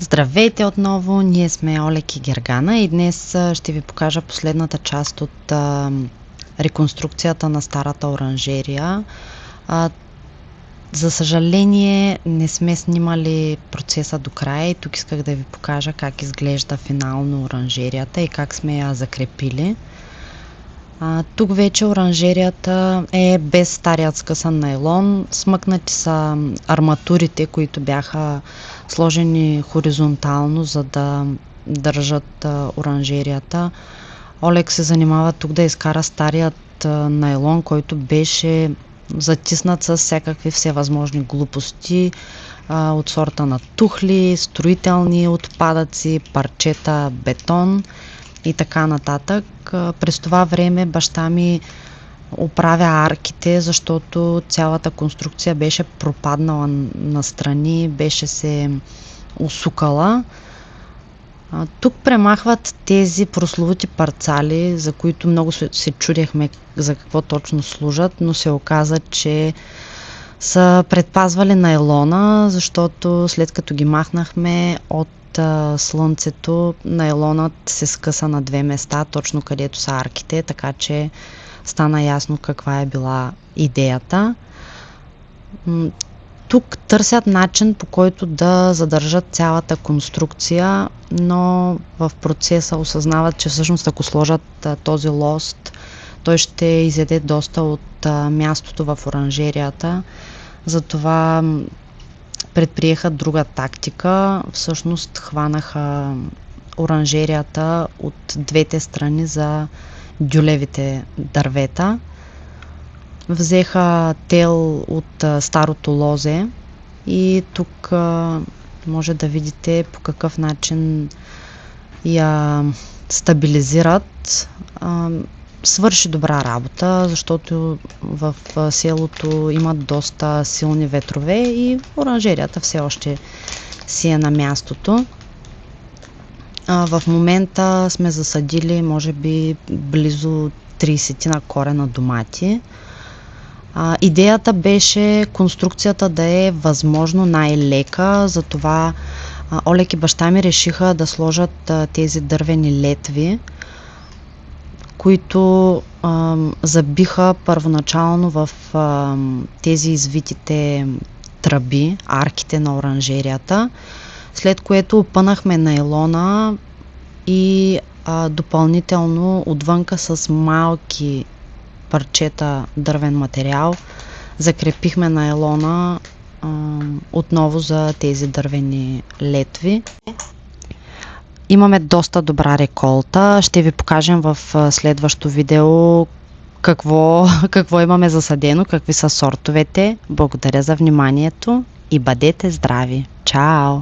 Здравейте отново, ние сме Олег и Гергана и днес ще ви покажа последната част от реконструкцията на старата оранжерия. За съжаление не сме снимали процеса до края и тук исках да ви покажа как изглежда финално оранжерията и как сме я закрепили. Тук вече оранжерията е без старият скъсан найлон, смъкнати са арматурите, които бяха сложени хоризонтално, за да държат оранжерията. Олег се занимава тук да изкара старият найлон, който беше затиснат с всякакви всевъзможни глупости от сорта на тухли, строителни отпадъци, парчета бетон и така нататък. През това време баща ми оправя арките, защото цялата конструкция беше пропаднала настрани, беше се усукала. Тук премахват тези прословути парцали, за които много се чудехме за какво точно служат, но се оказа, че са предпазвали найлона, защото след като ги махнахме от слънцето, найлонът се скъса на две места, точно където са арките, така че стана ясно каква е била идеята. Тук търсят начин, по който да задържат цялата конструкция, но в процеса осъзнават, че всъщност ако сложат този лост, той ще изяде доста от мястото в оранжерията. Затова предприеха друга тактика. Всъщност хванаха оранжерията от двете страни за дюлевите дървета. Взеха тел от старото лозе и тук може да видите по какъв начин я стабилизират. Свърши добра работа, защото в селото имат доста силни ветрове и оранжерията все още си е на мястото. В момента сме засадили може би близо 30 на корена домати. Идеята беше конструкцията да е възможно най-лека, затова Олег и баща ми решиха да сложат тези дървени летви, които забиха първоначално в тези извитите тръби, арките на оранжерията, след което опънахме найлона и допълнително отвънка с малки парчета дървен материал закрепихме найлона отново за тези дървени летви. Имаме доста добра реколта. Ще ви покажем в следващо видео какво имаме засадено, какви са сортовете. Благодаря за вниманието и бъдете здрави! Чао!